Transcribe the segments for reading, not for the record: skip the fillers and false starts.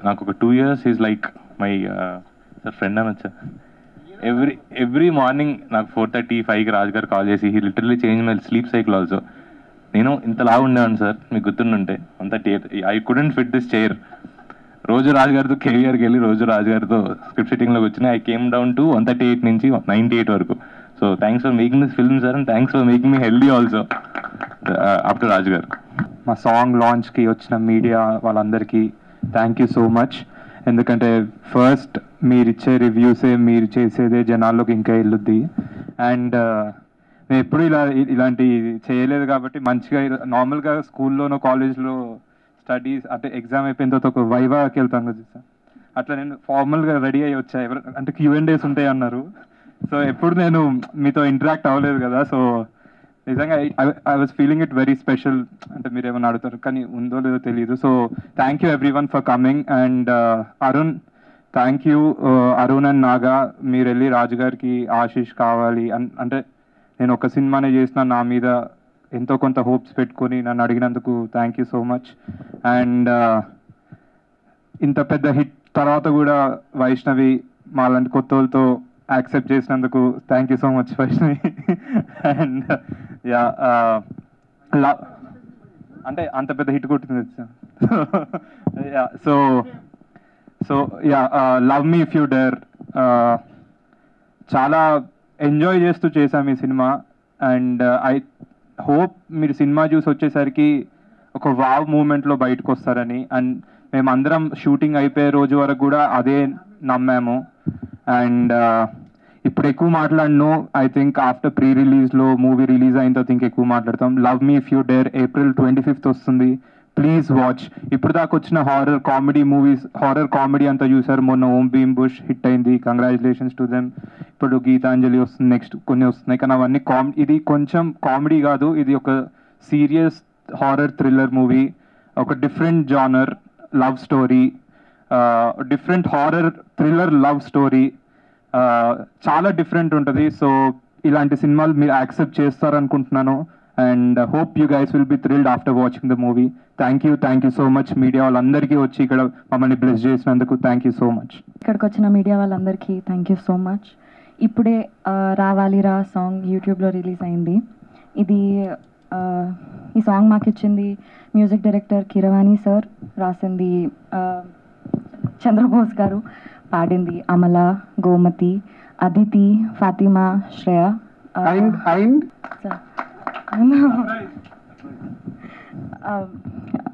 నాకు ఒక 2 years is like my sir friend అనొచ్చా. ఎవ్రీ మార్నింగ్ నాకు 4:35కి రాజు గారు కాల్ చేసి he literally change my sleep cycle also. నేను ఇంతలా ఉండేవాను సార్, మీకు గుర్తుండుంటే 138. I couldn't fit this chair. రోజు రాజు గారితో కేవీఆర్కి వెళ్ళి రోజు రాజు గారితో స్క్రిప్ట్ సిట్టింగ్లోకి వచ్చిన ఐ కేమ్ డౌన్ టు 138 నుంచి 98 వరకు. So thanks for making this film sir, and thanks for making me healthy also up to Raju garu. మా సాంగ్ లాంచ్కి వచ్చిన మీడియా వాళ్ళందరికీ థ్యాంక్ యూ సో మచ్. ఎందుకంటే ఫస్ట్ మీరు ఇచ్చే రివ్యూసే, మీరు చేసేదే జనాల్లోకి ఇంకా వెళ్ళుద్ది. అండ్ నేను ఎప్పుడు ఇలాంటి చేయలేదు కాబట్టి మంచిగా నార్మల్గా స్కూల్లోనో కాలేజ్లో స్టడీస్ అంటే ఎగ్జామ్ అయిపోయిన తర్వాత ఒక వైవాకి వెళ్తాను కదా సార్, అట్లా నేను ఫార్మల్గా రెడీ అయ్యి వచ్చా. అంటే Q&As ఉంటాయి అన్నారు. సో ఎప్పుడు నేను మీతో ఇంటరాక్ట్ అవ్వలేదు కదా, సో నిజంగా I was feeling it very special. అంటే మీరు ఏమైనా అడుగుతారు కానీ ఉందో లేదో తెలియదు. So thank you everyone for coming. And Arun, thank you. Arun and Naga, మీరు వెళ్ళి రాజు గారికి ఆశీష్ కావాలి అంటే నేను ఒక సినిమానే చేసిన, నా మీద ఎంతో కొంత హోప్స్ పెట్టుకొని నన్ను అడిగినందుకు thank you so much. And ఇంత పెద్ద హిట్ తర్వాత కూడా వైష్ణవి మాలాంటి కొత్త వాళ్ళతో యాక్సెప్ట్ చేసినందుకు thank you so much Vaishnavi. And yeah అంటే అంత పెద్ద హిట్ కొట్టింది. Yeah so yeah love me if you dare. చాలా ఎంజాయ్ చేస్తూ చేశాం ఈ సినిమా. అండ్ ఐ హోప్ మీరు సినిమా చూసి వచ్చేసరికి ఒక వావ్ మూమెంట్లో బయటకు వస్తారని. అండ్ మేమందరం షూటింగ్ అయిపోయే రోజు వరకు కూడా అదే నమ్మాము. అండ్ ఇప్పుడు ఎక్కువ మాట్లాడను. ఐ థింక్ ఆఫ్టర్ ప్రీ రిలీజ్లో మూవీ రిలీజ్ అయిన తర్వాత ఇంకెక్కువ మాట్లాడతాం. Love me if you dare April 25th వస్తుంది. Please watch. ఇప్పుడు దాకా వచ్చిన హారర్ కామెడీ అంతా చూసారు. మొన్న ఓం భీమ్ బుష్ హిట్ అయింది, కంగ్రాచులేషన్స్ టు దెమ్. ఇప్పుడు గీతాంజలి వస్తుంది, నెక్స్ట్ కొన్ని వస్తున్నాయి. కానీ అవన్నీ ఇది కొంచెం కామెడీ కాదు, ఇది ఒక సీరియస్ హారర్ థ్రిల్లర్ మూవీ. ఒక different genre love story, different horror thriller love story, చాలా డిఫరెంట్ ఉంటుంది. సో ఇలాంటి సినిమాలు మీరు యాక్సెప్ట్ చేస్తారనుకుంటున్నాను. And hope you guys will be thrilled after watching the movie. Thank you so much media వాళ్ళందరికీ వచ్చి ఇక్కడ మమ్మల్ని బ్లెస్ చేసినందుకు థ్యాంక్ యూ సో మచ్. ఇక్కడికి వచ్చిన మీడియా వాళ్ళందరికీ థ్యాంక్ యూ సో మచ్. ఇప్పుడే రావాలిరా సాంగ్ యూట్యూబ్లో రిలీజ్ అయింది. ఈ సాంగ్ మాకు ఇచ్చింది మ్యూజిక్ డైరెక్టర్ కీరవాణి సార్, రాసింది చంద్రబోస్ గారు, పాడింది అమల, గోమతి, అదితి, ఫాతిమా, శ్రేయ.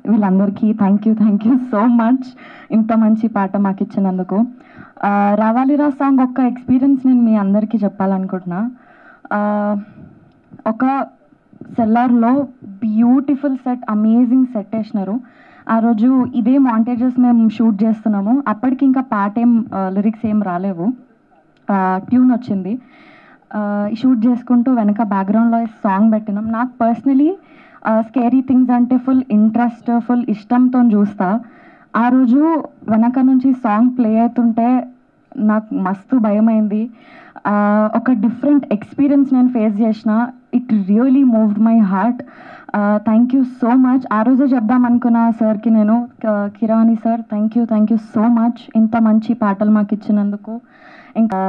వీళ్ళందరికీ థ్యాంక్ యూ సో మచ్ ఇంత మంచి పాట మాకు ఇచ్చినందుకు. రావాలిరా సాంగ్ ఒక్క ఎక్స్పీరియన్స్ నేను మీ అందరికీ చెప్పాలనుకుంటున్నా. ఒక సెల్లార్లో బ్యూటిఫుల్ సెట్, అమేజింగ్ సెట్ వేసినారు. ఆ రోజు ఇదే మాంటేజెస్ మేము షూట్ చేస్తున్నాము. అప్పటికి ఇంకా పాట లిరిక్స్ ఏం రాలేవు, ట్యూన్ వచ్చింది. షూట్ చేసుకుంటూ వెనక బ్యాక్గ్రౌండ్లో సాంగ్ పెట్టినాం. నాకు పర్సనలీ స్కేరీ థింగ్స్ అంటే ఫుల్ ఇంట్రెస్ట్, ఫుల్ ఇష్టంతో చూస్తా. ఆ రోజు వెనక నుంచి సాంగ్ ప్లే అవుతుంటే నాకు మస్తు భయమైంది. ఒక డిఫరెంట్ ఎక్స్పీరియన్స్ నేను ఫేస్ చేసిన. It really moved my heart. Thank you so much. ఆ రోజే చెప్దాం అనుకున్న సార్కి నేను, Kirani sir thank you so much ఇంత మంచి పాటలు మాకు ఇచ్చినందుకు. ఇంకా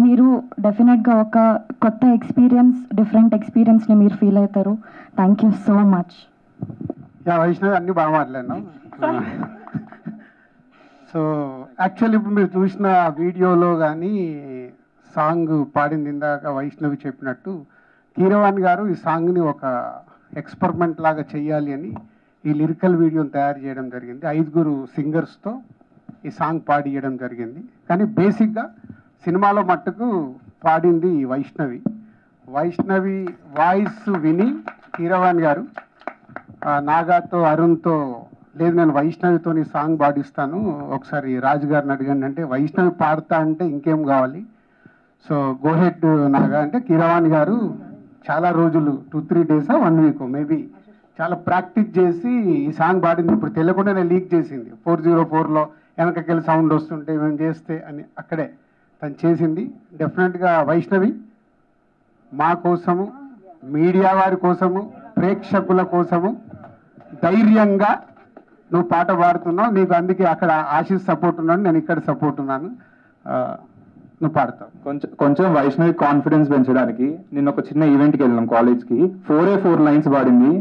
మీరు డెఫినెట్గా ఒక కొత్త ఎక్స్పీరియన్స్, డిఫరెంట్ ఎక్స్పీరియన్స్ని మీరు ఫీల్ అవుతారు. Thank you so much. Vaishnavi అన్నీ బాగా మాట్లాడినాం. సో యాక్చువల్లీ ఇప్పుడు మీరు చూసిన వీడియోలో కానీ సాంగ్ పాడింది ఇందాక వైష్ణవి చెప్పినట్టు, కీరవాణి గారు ఈ సాంగ్ని ఒక ఎక్స్పెరిమెంట్ లాగా చెయ్యాలి అని ఈ లిరికల్ వీడియోని తయారు చేయడం జరిగింది. 5 సింగర్స్తో ఈ సాంగ్ పాడియడం జరిగింది. కానీ బేసిక్గా సినిమాలో మట్టుకు పాడింది వైష్ణవి. వాయిస్ విని కీరవాణి గారు నాగాతో, అరుణ్తో, లేదు నేను వైష్ణవితో ఈ సాంగ్ పాడిస్తాను, ఒకసారి రాజు గారిని అడిగండి అంటే, వైష్ణవి పాడతా అంటే ఇంకేం కావాలి, సో గో హెడ్ నాగా అంటే, కీరవాణి గారు చాలా రోజులు 2-3 days 1 week మేబీ చాలా ప్రాక్టీస్ చేసి ఈ సాంగ్ పాడింది. ఇప్పుడు తెలియకుండానే లీక్ చేసింది. 404లో వెనకకెళ్ళి సౌండ్ వస్తుంటే మేము చేస్తే అని అక్కడే తను చేసింది. డెఫినెట్గా వైష్ణవి మా కోసము, మీడియా వారి కోసము, ప్రేక్షకుల కోసము ధైర్యంగా నువ్వు పాట పాడుతున్నావు, నీకు అందుకే అక్కడ ఆశీస్ సపోర్ట్ ఉన్నాడు, నేను ఇక్కడ సపోర్ట్ ఉన్నాను, నువ్వు పాడతావు. కొంచెం వైష్ణవి కాన్ఫిడెన్స్ పెంచడానికి నిన్న ఒక చిన్న ఈవెంట్కి వెళ్ళాం కాలేజ్కి. 4 లైన్స్ పాడింది.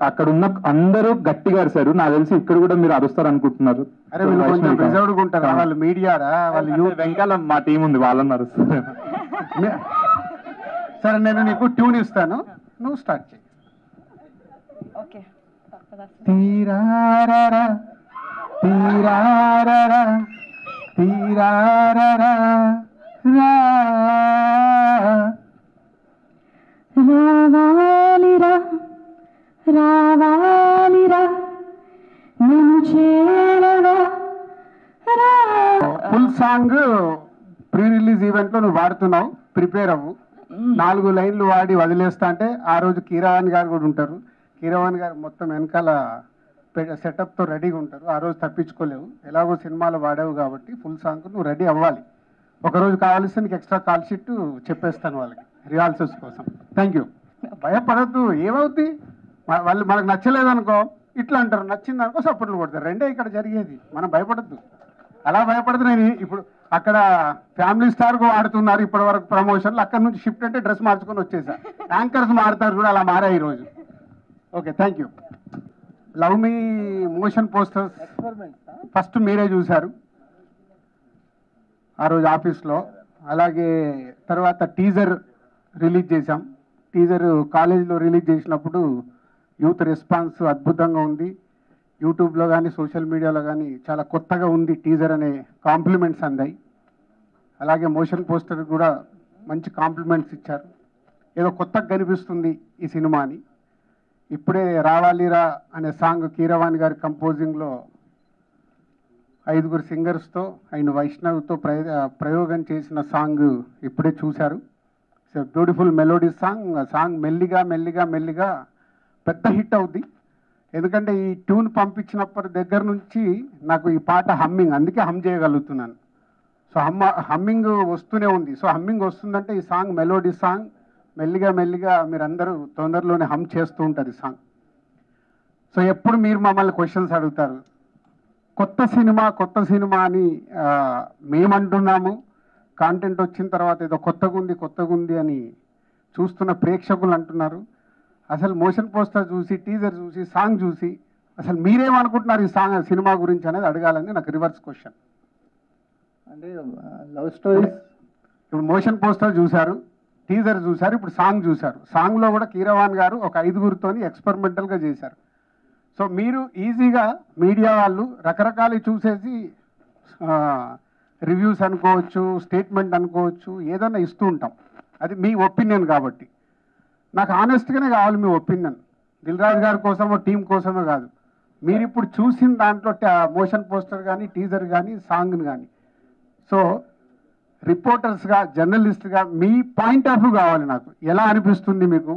అక్కడ ఉన్న అందరూ గట్టిగా అరిశారు. నాకు తెలిసి ఇక్కడ కూడా మీరు అరుస్తారు అనుకుంటున్నారు. అరే వీళ్ళు కొంచెం రిజర్వ్డ్గా ఉంటారు, వాళ్ళు మీడియారా, వాళ్ళు యూత్. వెంకాల మా టీం ఉంది, వాళ్ళని అరుస్తారు. సరే నేను నీకు ట్యూన్ ఇస్తాను, నువ్వు స్టార్ట్ చేయి. ఓకే. తీరారరా తీరారరా తీరారరా రా రావాలిరా రావాలిరా నేను చేరవా. Full song pre release event లో నువ్వు వాడుతున్నావు, ప్రిపేర్ అవ్వు. 4 లైన్లు వాడి వదిలేస్తా అంటే ఆ రోజు కీరవాణి గారు కూడా ఉంటారు. కీరవాణి గారు మొత్తం వెనకాల సెటప్తో రెడీగా ఉంటారు. ఆ రోజు తప్పించుకోలేవు, ఎలాగో సినిమాలో వాడావు కాబట్టి ఫుల్ సాంగ్ నువ్వు రెడీ అవ్వాలి. ఒకరోజు కావాల్సి నీకు ఎక్స్ట్రా కాల్ షీట్ చెప్పేస్తాను వాళ్ళకి రిహార్సల్స్ కోసం. Thank you. భయపడద్దు, ఏమవుద్ది, వాళ్ళు మనకు నచ్చలేదనుకో ఇట్లా అంటారు, నచ్చింది అనుకో సపోర్ట్లు కొడతారు, రెండే ఇక్కడ జరిగేది. మనం భయపడద్దు. అలా భయపడదు. నేను ఇప్పుడు అక్కడ ఫ్యామిలీ స్టార్కు ఆడుతున్నారు ఇప్పటి వరకు ప్రమోషన్లు, అక్కడ నుంచి షిఫ్ట్ అంటే డ్రెస్ మార్చుకొని వచ్చేసా. యాంకర్స్ మారుతారు కూడా, అలా మారా ఈరోజు. Okay, thank you. Love me motion posters first మీరే చూశారు ఆ రోజు ఆఫీస్లో. అలాగే తర్వాత టీజర్ రిలీజ్ చేశాం. టీజర్ కాలేజీలో రిలీజ్ చేసినప్పుడు యూత్ రెస్పాన్స్ అద్భుతంగా ఉంది. యూట్యూబ్లో కానీ సోషల్ మీడియాలో కానీ చాలా కొత్తగా ఉంది టీజర్ అనే కాంప్లిమెంట్స్ అందాయి. అలాగే మోషన్ పోస్టర్ కూడా మంచి కాంప్లిమెంట్స్ ఇచ్చారు. ఏదో కొత్తగా కనిపిస్తుంది ఈ సినిమా అని. ఇప్పుడే రావాలిరా అనే సాంగ్ కీరవాణి గారి కంపోజింగ్లో 5 సింగర్స్తో అండ్ వైష్ణవ్తో ప్రయోగం చేసిన సాంగ్ ఇప్పుడే చూశారు. It's beautiful melody song. Song మెల్లిగా మెల్లిగా మెల్లిగా పెద్ద హిట్ అవుద్ది. ఎందుకంటే ఈ ట్యూన్ పంపించినప్పటి దగ్గర నుంచి నాకు ఈ పాట హమ్మింగ్, అందుకే హమ్ చేయగలుగుతున్నాను. సో హమ్మింగ్ వస్తూనే ఉంది. సో హమ్మింగ్ వస్తుందంటే ఈ సాంగ్ మెలోడీ సాంగ్, మెల్లిగా మెల్లిగా మీరందరూ తొందరలోనే హమ్ చేస్తూ ఉంటుంది సాంగ్. సో ఎప్పుడు మీరు మమ్మల్ని క్వశ్చన్స్ అడుగుతారు, కొత్త సినిమా అని మేమంటున్నాము. కాంటెంట్ వచ్చిన తర్వాత ఏదో కొత్తగా ఉంది అని చూస్తున్న ప్రేక్షకులు అంటున్నారు. అసలు మోషన్ పోస్టర్ చూసి, టీజర్ చూసి, సాంగ్ చూసి అసలు మీరేమనుకుంటున్నారు ఈ సినిమా గురించి అనేది అడగాలని నాకు రివర్స్ క్వశ్చన్. అంటే లవ్ స్టోరీస్, ఇప్పుడు మోషన్ పోస్టర్ చూశారు, టీజర్ చూశారు, ఇప్పుడు సాంగ్ చూశారు. సాంగ్లో కూడా కీరవాణి గారు ఒక 5 ఎక్స్పెరిమెంటల్గా చేశారు. సో మీరు ఈజీగా మీడియా వాళ్ళు రకరకాలు చూసేసి రివ్యూస్ అనుకోవచ్చు, స్టేట్మెంట్ అనుకోవచ్చు, ఏదైనా ఇస్తూ ఉంటాం. అది మీ ఒపీనియన్ కాబట్టి నాకు ఆనెస్ట్గానే కావాలి మీ ఒపీనియన్. దిల్ రాజు గారి కోసమో టీం కోసమో కాదు. మీరు ఇప్పుడు చూసిన దాంట్లో మోషన్ పోస్టర్ కానీ, టీజర్ కానీ, సాంగ్ కానీ, సో రిపోర్టర్స్గా, జర్నలిస్ట్గా మీ పాయింట్ ఆఫ్ వ్యూ కావాలి నాకు. ఎలా అనిపిస్తుంది మీకు?